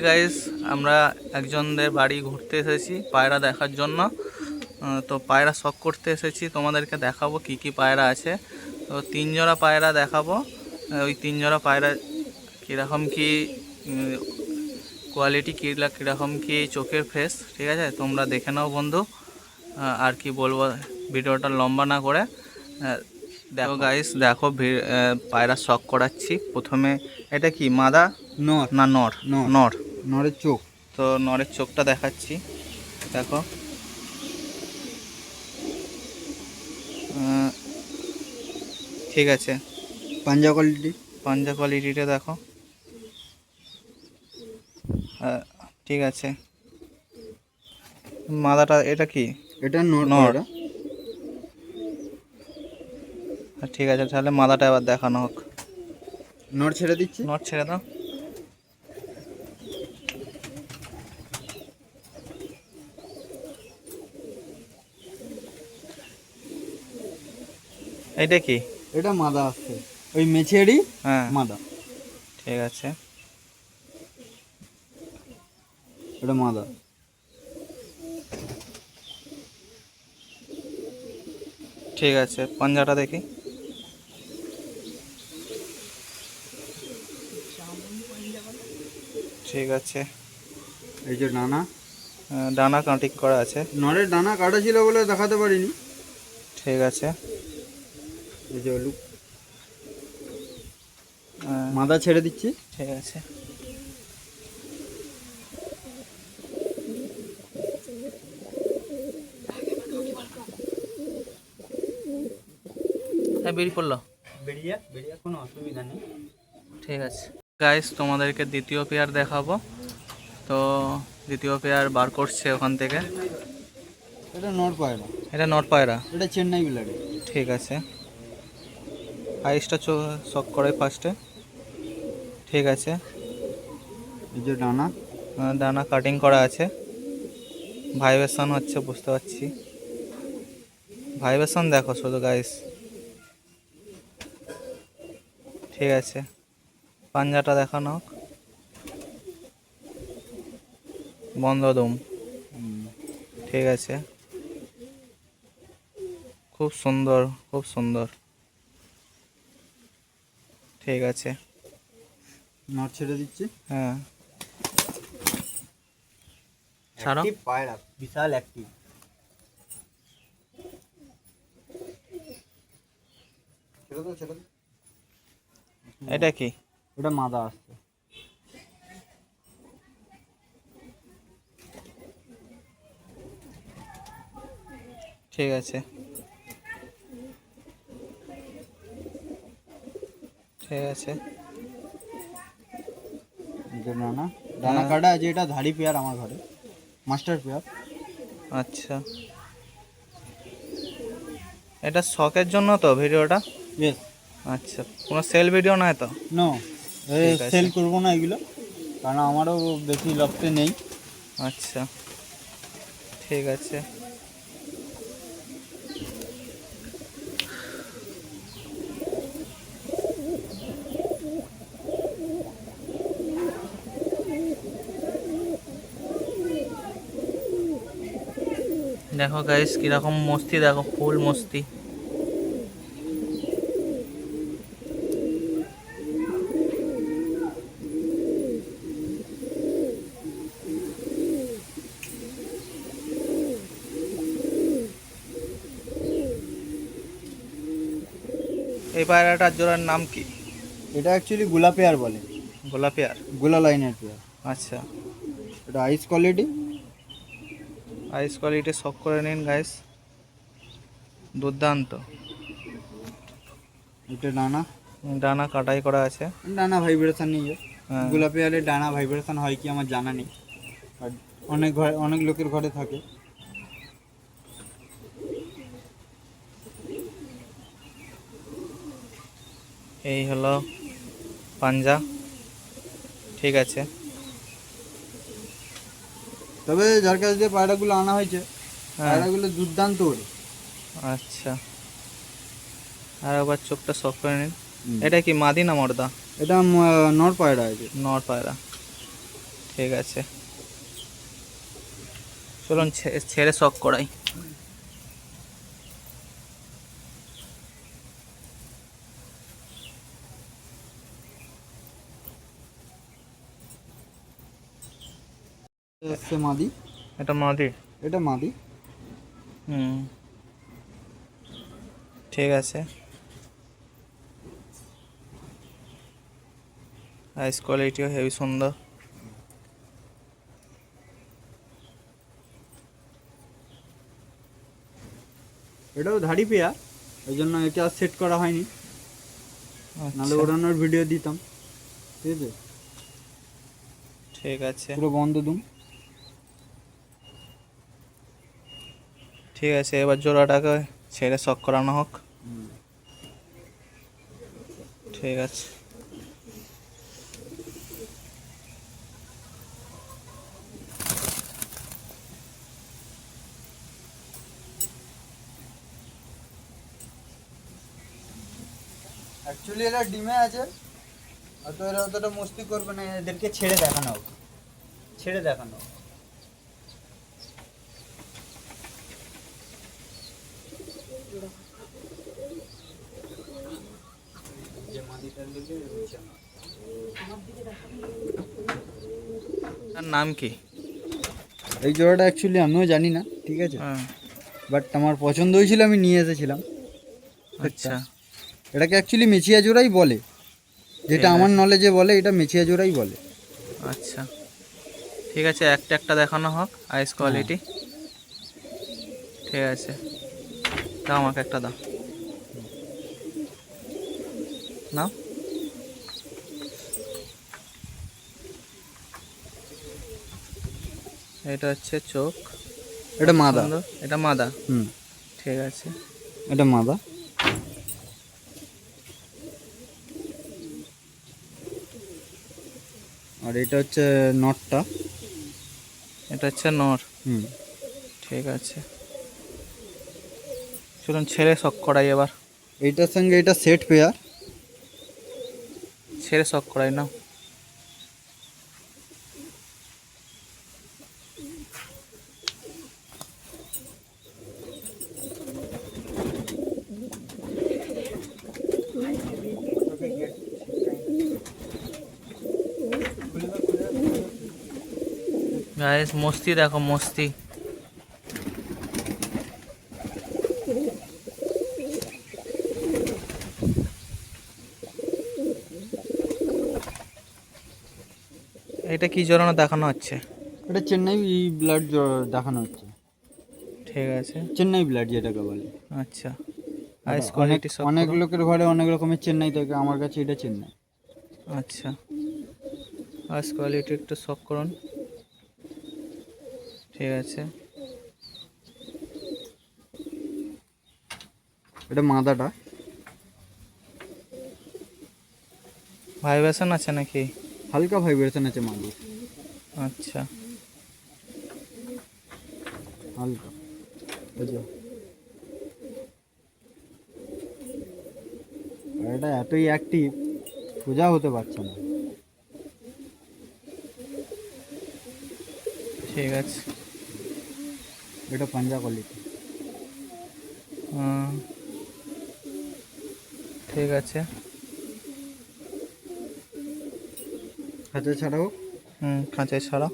Guys, আমরা একজনদের বাড়ি ঘুরতে এসেছি পায়রা দেখার জন্য। তো পায়রা শখ করতে এসেছি, তোমাদেরকে দেখাবো কি কি পায়রা আছে। তো 3 জোড়া পায়রা দেখাবো। ওই 3 জোড়া পায়রা কীরকম কি কোয়ালিটি, কীরকম কি চোখের ফেস, ঠিক আছে তোমরা দেখে নাও বন্ধু। আর কি বলবো, ভিডিওটা লম্বা না করে দেখো গাইস। দেখো পায়রা শখ করাচ্ছি। প্রথমে এটা কি মাদা নর না নর? নর নর। নরের চোখ। তো নরের চোখটা দেখাচ্ছি, দেখো। ঠিক আছে, পাঞ্জা কোয়ালিটি। পাঞ্জা কোয়ালিটিটা দেখো। ঠিক আছে, মাদাটা এটা কি? এটা নর নর। পায়রা। ঠিক আছে, তাহলে মাদাটা এবার দেখানো হোক। নর ছেড়ে দিচ্ছি। নর ছেড়ে দাও। এইটা কি? এটা মাদা আসছে, ওই মেছেরই। হ্যাঁ, মাদা। ঠিক আছে। এটা মাদা। ঠিক আছে, পাঞ্জাটা দেখি। ঠিক আছে, এই যে ডানা। ডানা কাটিং করা আছে। নরের ডানা কাটা ছিল বলে দেখাতে পারিনি। ঠিক আছে। এই যে লুক। মাদা ছেড়ে দিচ্ছি। ঠিক আছে, হ্যাঁ বেরিয়ে পড়লো। বেরিয়ে বেরিয়ে কোনো অসুবিধা নেই। ঠিক আছে গাইস, তোমাদেরকে দ্বিতীয় পেয়ার দেখাবো। তো দ্বিতীয় পেয়ার বার করছে ওখান থেকে। এটা নর পায়রা। এটা নট পায়রা। এটা চেন্নাই বিলারে। ঠিক আছে, আইসটা শক করে ফার্স্টে। ঠিক আছে, এই যে ডানা। ডানা কাটিং করা আছে। ভাইব্রেশন হচ্ছে, বুঝতে পারছি। ভাইব্রেশন দেখো শুধু গাইস। ঠিক আছে, পাঞ্জাটা দেখানো হোক। বন্ধ দুম। ঠিক আছে, খুব সুন্দর, খুব সুন্দর। ঠিক আছে, নর ছেড়ে দিচ্ছি। হ্যাঁ ছাড়ো। পায়রা বিশাল অ্যাক্টিভ। ছেড়ে দাও ছেড়ে দাও। এটা কি? এটা মাদা আসছে। ঠিক আছে, ঠিক আছে। এই যে ডানা ডানা কাটা আছে। এটা ধাড়ি পেয়ার আমার ঘরে, মাস্টার পেয়ার। আচ্ছা, এটা শখের জন্য তো ভিডিওটা? ইয়েস। আচ্ছা, কোনো সেল ভিডিও নয় তো? নো, ঠিক আছে। সেল করবো না এগুলো, কারণ আমারও বেশি লক্ষ্যে নেই। আচ্ছা, ঠিক আছে। দেখো গাইস কিরকম মস্তি, দেখো ফুল মস্তি। এই পায়রাটার জোড়ার নাম কি? এটা অ্যাকচুয়ালি গোলা পেয়ার বলে। গোলাপি আর। গোলা লাইনের পেয়ার। আচ্ছা, এটা আইস কোয়ালিটি। আইস কোয়ালিটি শখ করে নিন গাইস, দুর্দান্ত। এটা ডানা। ডানা কাটাই করা আছে। ডানা ভাইব্রেশন নেই। হ্যাঁ। গোলা পেয়ারের ডানা ভাইব্রেশন হয় কি আমার জানা নেই, আর অনেক ঘরে অনেক লোকের ঘরে থাকে। এই হলো পাঞ্জা। ঠিক আছে, তবে যার কাছ দিয়ে পায়রাগুলো আনা হয়েছে, হ্যাঁ। পায়রাগুলো দুর্দান্ত ওরে। আচ্ছা, আর একবার চোখটা শখ করে নিন। এটা কি মাদি না মর্দা? এটা নর পায়রা আছে। নর পায়রা। ঠিক আছে, চলুন ছেড়ে শখ করাই। হচ্ছে মাদি, এটা মাদি। এটা মাদি। হুম, ঠিক আছে। আইস কোয়ালিটিও হেভি সুন্দর। এটাও ধাড়ি পেয়া, ওই জন্য এটা আর সেট করা হয়নি, নাহলে আচ্ছা, ওড়ানোর ভিডিও দিতাম। ঠিক আছে, ঠিক আছে, পুরো বন্ধ দুম। ঠিক আছে, এবার জোড়াটাকে ছেড়ে শখ করানো হোক। ঠিক আছে। অ্যাকচুয়ালি এরা ডিমে আছে, অত এরা অতটা মস্তি করবে না, এদেরকে ছেড়ে দেখানো হবে, ছেড়ে দেখানো হবে। যে মাদিটার লিগে নিচে না। তার নাম কি? এই জোড়াটা অ্যাকচুয়ালি আমিও জানি না, ঠিক আছে, হ্যাঁ, বাট আমার পছন্দ হয়েছিল, আমি নিয়ে এসেছিলাম। আচ্ছা, এটাকে অ্যাকচুয়ালি মেচিয়া জোড়াই বলে, যেটা ঠিক আমার আছে। নলেজে বলে, এটা মেচিয়া জোড়াই বলে। আচ্ছা, ঠিক আছে, একটা একটা দেখানো হোক আইস কোয়ালিটি। ঠিক আছে, দাও আমাকে একটা, দাও নাও। এটা হচ্ছে চোখ, এটা মাদা। সুন্দর। এটা মাদা। হুম, ঠিক আছে, এটা মাদা। আর এটা হচ্ছে নটটা। এটা হচ্ছে নর। হুম, ঠিক আছে, চলুন ছেড়ে শখ করাই এবার। এইটার সঙ্গে এটা সেট পেয়ার। ছেড়ে শখ করাই নাও। গাইস মস্তি দেখো, মস্তি। এটা কি জোড়ানো দেখানো হচ্ছে? এটা চেন্নাই ব্লাড দেখানো হচ্ছে, ঠিক আছে, চেন্নাই ব্লাড যেটাকে বলে। আচ্ছা, এটা আইস অনেক কোয়ালিটি শখ অনেক করুন। লোকের ঘরে অনেক রকমের চেন্নাই থাকে, আমার কাছে এটা চেন্নাই। আচ্ছা, আইস কোয়ালিটি একটু শখ করুন। ঠিক আছে, এটা মাদাটা। ভাইব্রেশন আছে নাকি? হালকা ভাইব্রেশন আছে মাদির, আচ্ছা, হালকা। এই যে, আর এটা এতই অ্যাক্টিভ, সোজা হতে পারছে না। ঠিক আছে। এটা পাঞ্জা কোয়ালিটি। হুম, ঠিক আছে। খাঁচা ছাড়াও। হুম, খাঁচায় ছাড়া।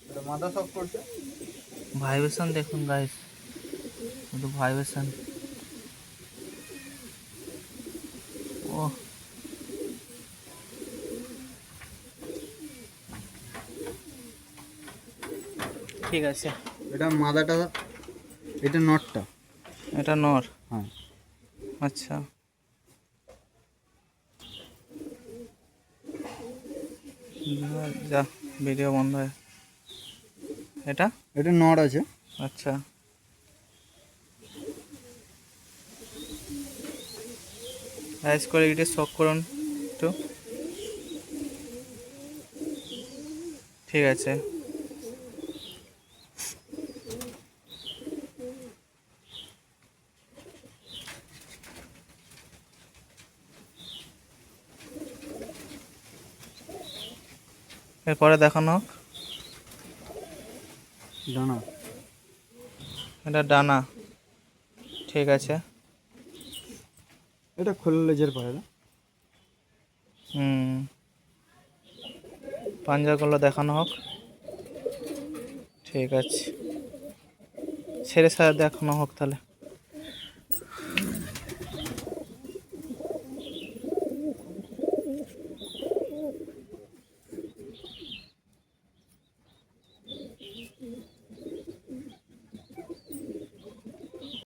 এটা মাথা সব করছে। ভাইব্রেশন দেখুন গাইস, শুধু ভাইব্রেশন। ও, ঠিক আছে। এটা মাদাটা, এটা নটটা। এটা নর। হ্যাঁ, আচ্ছা, যা, ভিডিও বন্ধ হয়। এটা এটা নট আছে। আচ্ছা, আইস কোয়ালিটি শখ করুন একটু। ঠিক আছে, এরপরে দেখানো হোক। ডানা। এটা ডানা, ঠিক আছে। এটা খোলা লেজের পায়রা। হুম, পাঞ্জাগুলো দেখানো হোক, ঠিক আছে। ছেড়ে দেখানো হোক তাহলে।